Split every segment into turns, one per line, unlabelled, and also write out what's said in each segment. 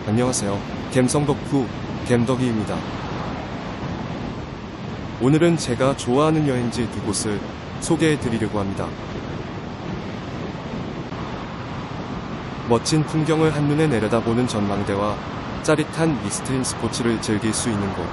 안녕하세요. 갬성덕후 갬덕이입니다. 오늘은 제가 좋아하는 여행지 두 곳을 소개해 드리려고 합니다. 멋진 풍경을 한눈에 내려다보는 전망대와 짜릿한 익스트림 스포츠를 즐길 수 있는 곳.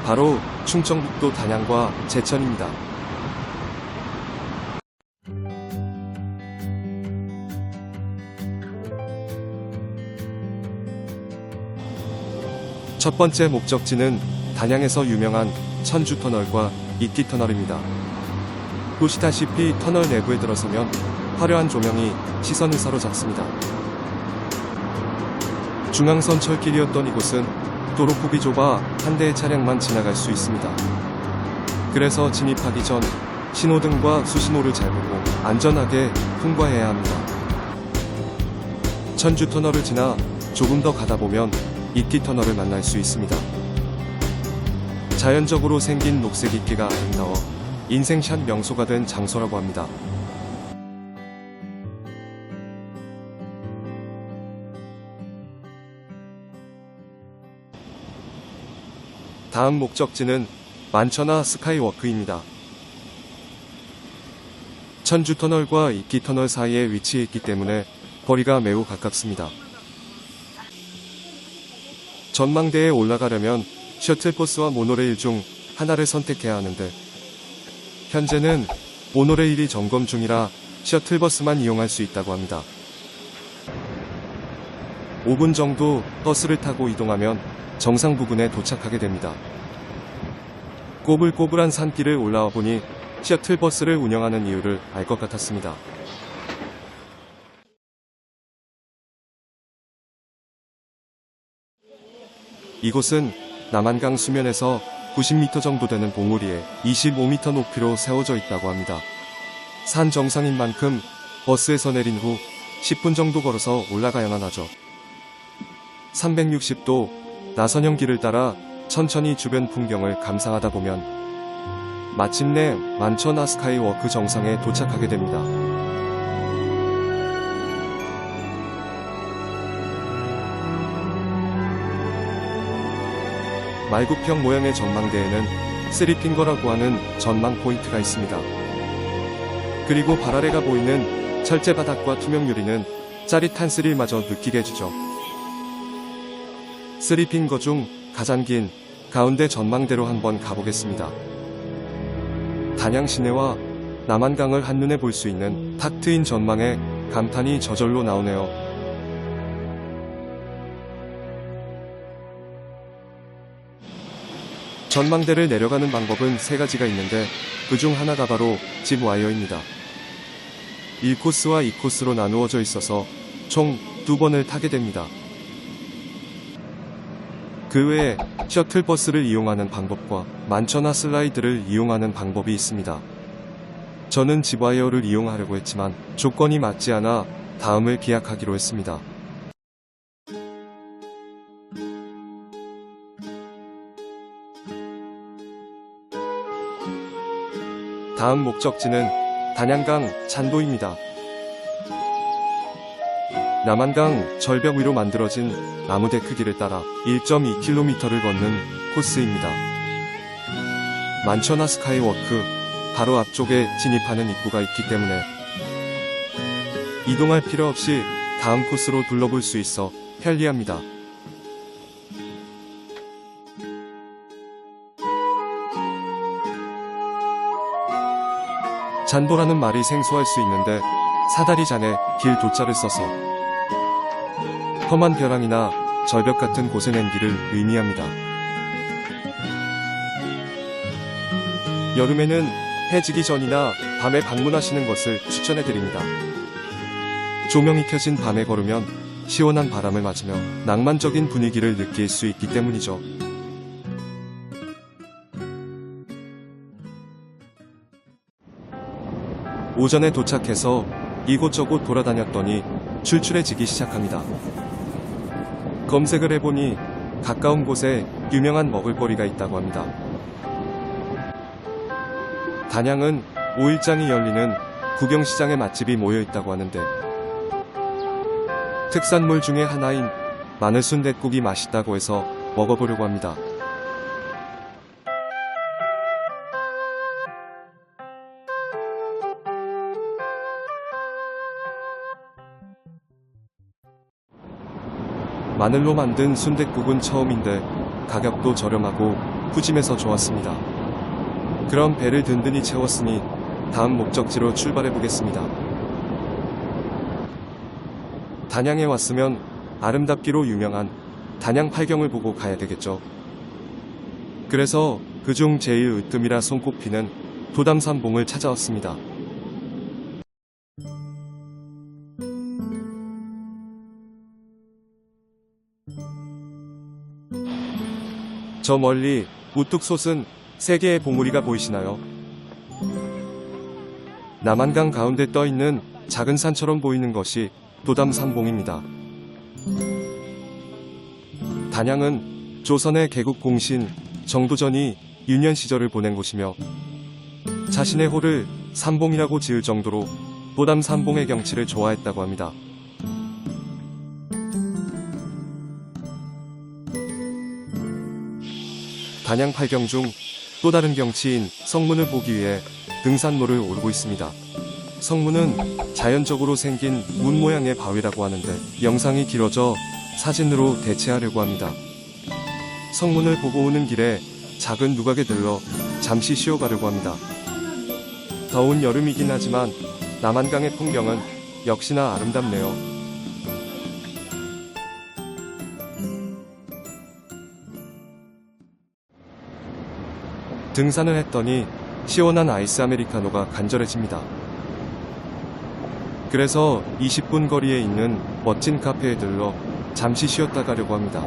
바로 충청북도 단양과 제천입니다. 첫 번째 목적지는 단양에서 유명한 천주터널과 이티터널입니다. 보시다시피 터널 내부에 들어서면 화려한 조명이 시선을 사로잡습니다. 중앙선 철길이었던 이곳은 도로 폭이 좁아 한 대의 차량만 지나갈 수 있습니다. 그래서 진입하기 전 신호등과 수신호를 잘 보고 안전하게 통과해야 합니다. 천주터널을 지나 조금 더 가다 보면 이티터널을 만날 수 있습니다. 자연적으로 생긴 녹색 이끼가 아름다워 인생샷 명소가 된 장소라고 합니다. 다음 목적지는 만천하 스카이워크입니다. 천주터널과 이끼터널 사이에 위치해 있기 때문에 거리가 매우 가깝습니다. 전망대에 올라가려면 셔틀버스와 모노레일 중 하나를 선택해야 하는데 현재는 모노레일이 점검 중이라 셔틀버스만 이용할 수 있다고 합니다. 5분 정도 버스를 타고 이동하면 정상 부근에 도착하게 됩니다. 꼬불꼬불한 산길을 올라와 보니 셔틀버스를 운영하는 이유를 알 것 같았습니다. 이곳은 남한강 수면에서 90m 정도 되는 봉우리에 25m 높이로 세워져 있다고 합니다. 산 정상인 만큼 버스에서 내린 후 10분 정도 걸어서 올라가야만 하죠. 360도 나선형 길을 따라 천천히 주변 풍경을 감상하다 보면 마침내 만천하 스카이워크 정상에 도착하게 됩니다. 말굽형 모양의 전망대에는 쓰리핑거라고 하는 전망 포인트가 있습니다. 그리고 발 아래가 보이는 철제 바닥과 투명 유리는 짜릿한 스릴마저 느끼게 해주죠. 쓰리핑거 중 가장 긴 가운데 전망대로 한번 가보겠습니다. 단양 시내와 남한강을 한눈에 볼 수 있는 탁 트인 전망에 감탄이 저절로 나오네요. 전망대를 내려가는 방법은 세 가지가 있는데 그중 하나가 바로 집와이어입니다. 1코스와 2코스로 나누어져 있어서 총 2번을 타게 됩니다. 그 외에 셔틀버스를 이용하는 방법과 만천하 슬라이드를 이용하는 방법이 있습니다. 저는 집와이어를 이용하려고 했지만 조건이 맞지 않아 다음을 기약하기로 했습니다. 다음 목적지는 단양강 잔도입니다. 남한강 절벽 위로 만들어진 나무대 크기를 따라 1.2km를 걷는 코스입니다. 만천하 스카이워크 바로 앞쪽에 진입하는 입구가 있기 때문에 이동할 필요 없이 다음 코스로 둘러볼 수 있어 편리합니다. 잔도라는 말이 생소할 수 있는데 사다리 잔에 길 도자를 써서 험한 벼랑이나 절벽 같은 곳에 낸 길을 의미합니다. 여름에는 해 지기 전이나 밤에 방문하시는 것을 추천해드립니다. 조명이 켜진 밤에 걸으면 시원한 바람을 맞으며 낭만적인 분위기를 느낄 수 있기 때문이죠. 오전에 도착해서 이곳저곳 돌아다녔더니 출출해지기 시작합니다. 검색을 해보니 가까운 곳에 유명한 먹을거리가 있다고 합니다. 단양은 5일장이 열리는 구경시장에 맛집이 모여있다고 하는데 특산물 중에 하나인 마늘 순댓국이 맛있다고 해서 먹어보려고 합니다. 마늘로 만든 순댓국은 처음인데 가격도 저렴하고 푸짐해서 좋았습니다. 그럼 배를 든든히 채웠으니 다음 목적지로 출발해 보겠습니다. 단양에 왔으면 아름답기로 유명한 단양 팔경을 보고 가야 되겠죠. 그래서 그중 제일 으뜸이라 손꼽히는 도담산봉을 찾아왔습니다. 저 멀리 우뚝 솟은 3개의 봉우리가 보이시나요? 남한강 가운데 떠있는 작은 산처럼 보이는 것이 도담산봉입니다. 단양은 조선의 개국 공신 정도전이 유년 시절을 보낸 곳이며 자신의 호를 산봉이라고 지을 정도로 도담산봉의 경치를 좋아했다고 합니다. 단양 팔경 중 또 다른 경치인 성문을 보기 위해 등산로를 오르고 있습니다. 성문은 자연적으로 생긴 문 모양의 바위라고 하는데 영상이 길어져 사진으로 대체하려고 합니다. 성문을 보고 오는 길에 작은 누각에 들러 잠시 쉬어가려고 합니다. 더운 여름이긴 하지만 남한강의 풍경은 역시나 아름답네요. 등산을 했더니 시원한 아이스 아메리카노가 간절해집니다. 그래서 20분 거리에 있는 멋진 카페에 들러 잠시 쉬었다 가려고 합니다.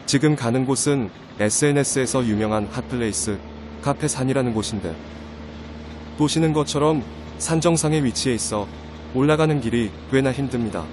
지금 가는 곳은 SNS에서 유명한 핫플레이스 카페산이라는 곳인데 보시는 것처럼 산 정상에 위치해 있어 올라가는 길이 꽤나 힘듭니다.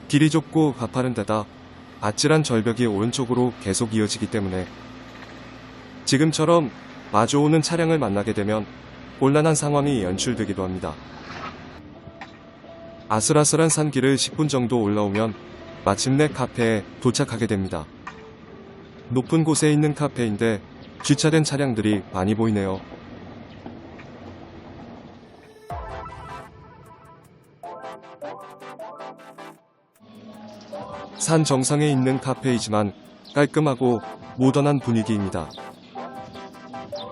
길이 좁고 가파른 데다 아찔한 절벽이 오른쪽으로 계속 이어지기 때문에 지금처럼 마주오는 차량을 만나게 되면 곤란한 상황이 연출되기도 합니다. 아슬아슬한 산길을 10분 정도 올라오면 마침내 카페에 도착하게 됩니다. 높은 곳에 있는 카페인데 주차된 차량들이 많이 보이네요. 산 정상에 있는 카페이지만 깔끔하고 모던한 분위기입니다.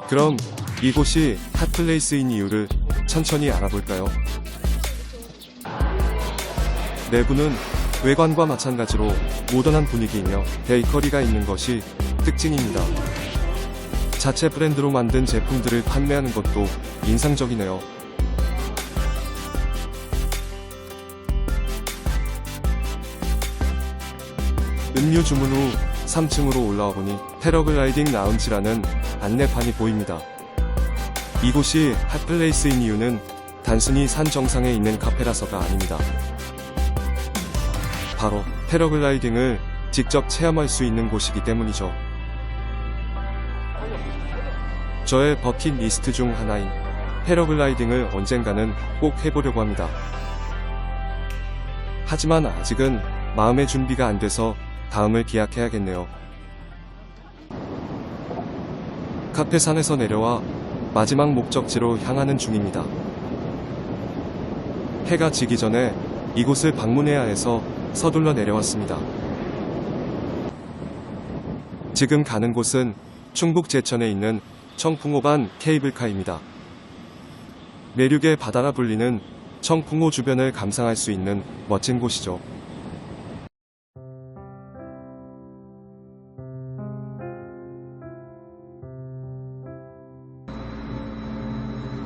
그럼 이곳이 핫플레이스인 이유를 천천히 알아볼까요? 내부는 외관과 마찬가지로 모던한 분위기이며 베이커리가 있는 것이 특징입니다. 자체 브랜드로 만든 제품들을 판매하는 것도 인상적이네요. 음료 주문 후 3층으로 올라와 보니 패러글라이딩 라운지라는 안내판이 보입니다. 이곳이 핫플레이스인 이유는 단순히 산 정상에 있는 카페라서가 아닙니다. 바로 패러글라이딩을 직접 체험할 수 있는 곳이기 때문이죠. 저의 버킷리스트 중 하나인 패러글라이딩을 언젠가는 꼭 해보려고 합니다. 하지만 아직은 마음의 준비가 안 돼서 다음을 기약해야겠네요. 카페산에서 내려와 마지막 목적지로 향하는 중입니다. 해가 지기 전에 이곳을 방문해야 해서 서둘러 내려왔습니다. 지금 가는 곳은 충북 제천에 있는 청풍호반 케이블카입니다. 내륙의 바다라 불리는 청풍호 주변을 감상할 수 있는 멋진 곳이죠.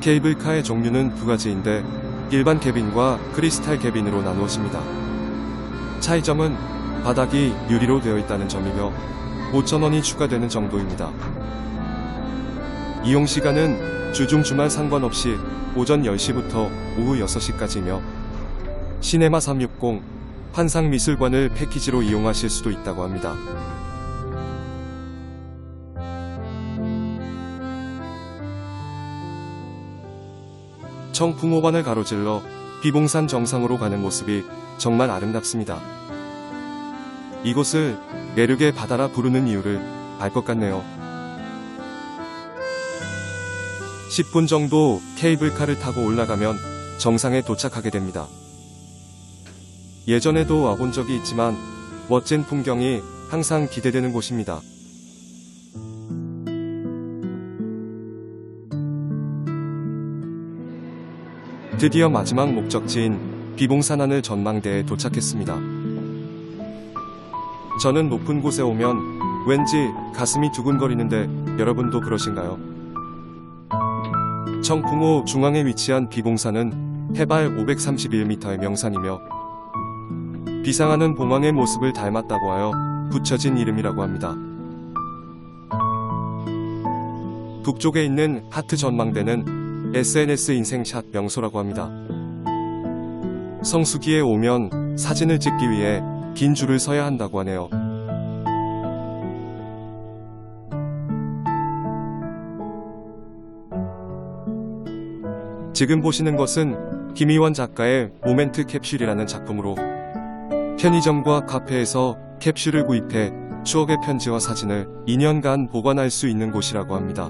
케이블카의 종류는 두 가지인데 일반 캐빈과 크리스탈 캐빈으로 나누어집니다. 차이점은 바닥이 유리로 되어 있다는 점이며 5,000원이 추가되는 정도입니다. 이용 시간은 주중 주말 상관없이 오전 10시부터 오후 6시까지며 시네마 360 환상미술관을 패키지로 이용하실 수도 있다고 합니다. 청풍호반을 가로질러 비봉산 정상으로 가는 모습이 정말 아름답습니다. 이곳을 내륙의 바다라 부르는 이유를 알 것 같네요. 10분 정도 케이블카를 타고 올라가면 정상에 도착하게 됩니다. 예전에도 와본 적이 있지만 멋진 풍경이 항상 기대되는 곳입니다. 드디어 마지막 목적지인 비봉산하늘 전망대에 도착했습니다. 저는 높은 곳에 오면 왠지 가슴이 두근거리는데 여러분도 그러신가요? 청풍호 중앙에 위치한 비봉산은 해발 531m의 명산이며 비상하는 봉황의 모습을 닮았다고 하여 붙여진 이름이라고 합니다. 북쪽에 있는 하트 전망대는 SNS 인생샷 명소라고 합니다. 성수기에 오면 사진을 찍기 위해 긴 줄을 서야 한다고 하네요. 지금 보시는 것은 김희원 작가의 모멘트 캡슐이라는 작품으로 편의점과 카페에서 캡슐을 구입해 추억의 편지와 사진을 2년간 보관할 수 있는 곳이라고 합니다.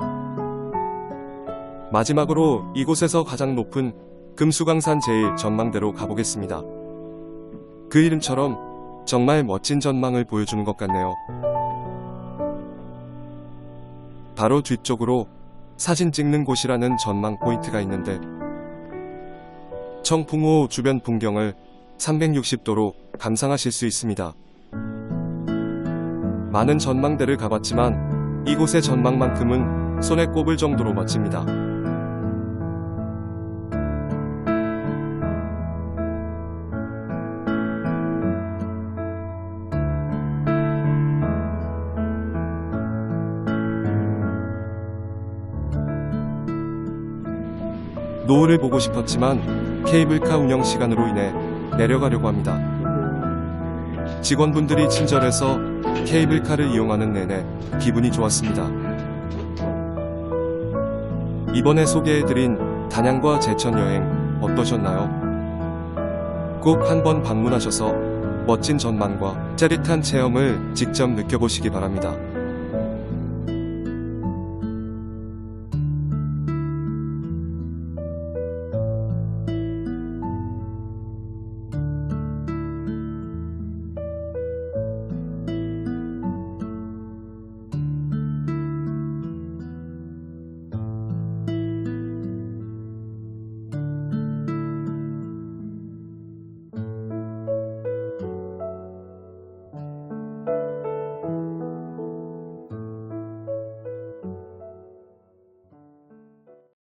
마지막으로 이곳에서 가장 높은 금수강산 제1전망대로 가보겠습니다. 그 이름처럼 정말 멋진 전망을 보여주는 것 같네요. 바로 뒤쪽으로 사진 찍는 곳이라는 전망 포인트가 있는데 청풍호 주변 풍경을 360도로 감상하실 수 있습니다. 많은 전망대를 가봤지만 이곳의 전망만큼은 손에 꼽을 정도로 멋집니다. 노을을 보고 싶었지만 케이블카 운영 시간으로 인해 내려가려고 합니다. 직원분들이 친절해서 케이블카를 이용하는 내내 기분이 좋았습니다. 이번에 소개해드린 단양과 제천 여행 어떠셨나요? 꼭 한번 방문하셔서 멋진 전망과 짜릿한 체험을 직접 느껴보시기 바랍니다.